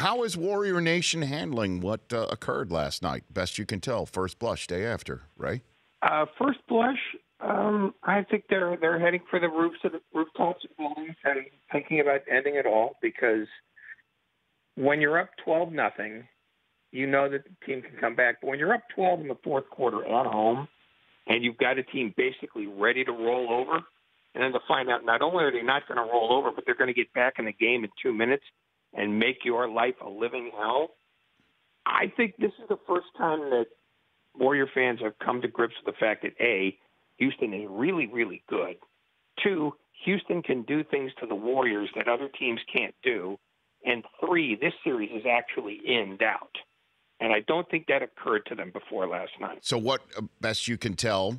How is Warrior Nation handling what occurred last night? Best you can tell, first blush, day after, right? First blush, I think they're heading for the rooftops of buildings and thinking about ending it all, because when you're up 12-0, you know that the team can come back. But when you're up 12 in the fourth quarter at home and you've got a team basically ready to roll over, and then to find out not only are they not going to roll over, but they're going to get back in the game in 2 minutes and make your life a living hell, I think this is the first time that Warrior fans have come to grips with the fact that, A, Houston is really, really good. 2, Houston can do things to the Warriors that other teams can't do. And 3, this series is actually in doubt. And I don't think that occurred to them before last night. So what, best you can tell,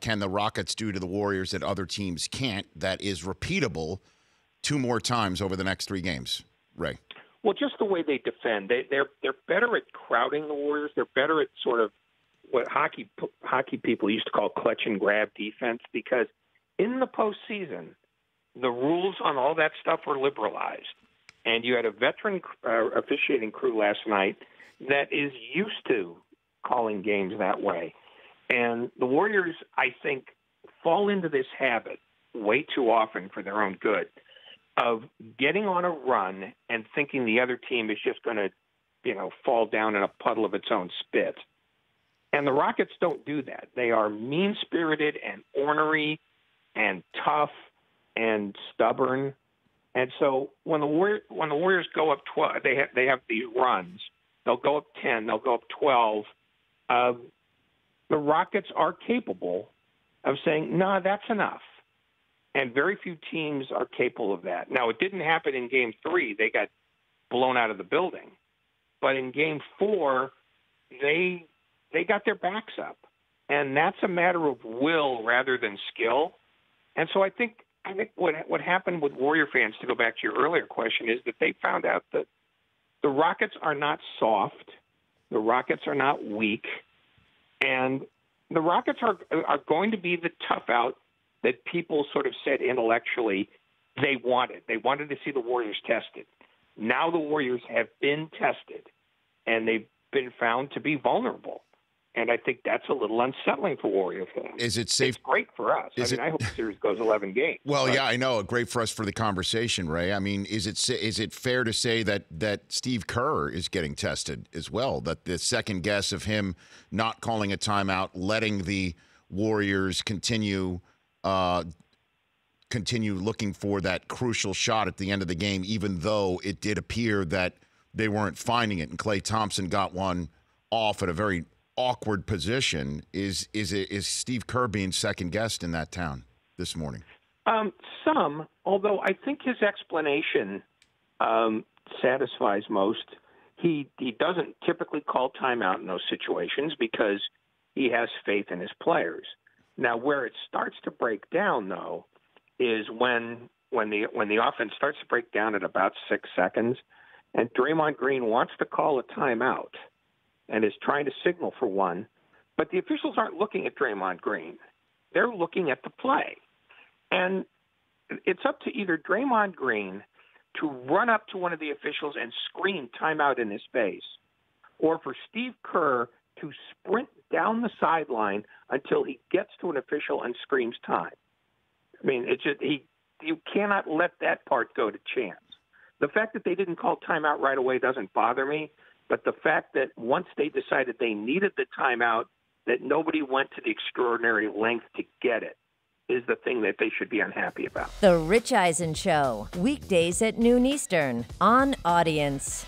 can the Rockets do to the Warriors that other teams can't, that is repeatable 2 more times over the next 3 games, Ray? Well, just the way they defend. They're better at crowding the Warriors. They're better at sort of what hockey people used to call clutch and grab defense, because in the postseason, the rules on all that stuff were liberalized. And you had a veteran officiating crew last night that is used to calling games that way. And the Warriors, I think, fall into this habit way too often for their own good of getting on a run and thinking the other team is just going to, fall down in a puddle of its own spit. And the Rockets don't do that. They are mean-spirited and ornery and tough and stubborn. And so when the Warriors go up 12, they have these runs. They'll go up 10. They'll go up 12. The Rockets are capable of saying, "No, that's enough." And very few teams are capable of that. Now, it didn't happen in Game 3. They got blown out of the building. But in Game 4, they got their backs up. And that's a matter of will rather than skill. And so I think what happened with Warrior fans, to go back to your earlier question, is that they found out that the Rockets are not soft. The Rockets are not weak. And the Rockets are going to be the tough out that people sort of said intellectually they wanted. They wanted to see the Warriors tested. Now the Warriors have been tested, and they've been found to be vulnerable. And I think that's a little unsettling for Warrior fans. Is it safe? It's great for us. I hope the series goes 11 games. Well, yeah, I know. Great for us for the conversation, Ray. I mean, is it fair to say that Steve Kerr is getting tested as well? That the second guess of him not calling a timeout, letting the Warriors continue looking for that crucial shot at the end of the game, even though it did appear that they weren't finding it, and Klay Thompson got one off at a very awkward position. Is Steve Kerr being second guessed in that town this morning? Some, although I think his explanation satisfies most. He doesn't typically call timeout in those situations because he has faith in his players. Now, where it starts to break down, though, is when the offense starts to break down at about 6 seconds, and Draymond Green wants to call a timeout and is trying to signal for one, but the officials aren't looking at Draymond Green. They're looking at the play. And it's up to either Draymond Green to run up to one of the officials and scream timeout in his face, or for Steve Kerr to sprint down the sideline until he gets to an official and screams time. I mean, you cannot let that part go to chance. The fact that they didn't call timeout right away doesn't bother me. But the fact that once they decided they needed the timeout, that nobody went to the extraordinary length to get it, is the thing that they should be unhappy about. The Rich Eisen Show, weekdays at noon Eastern on Audience.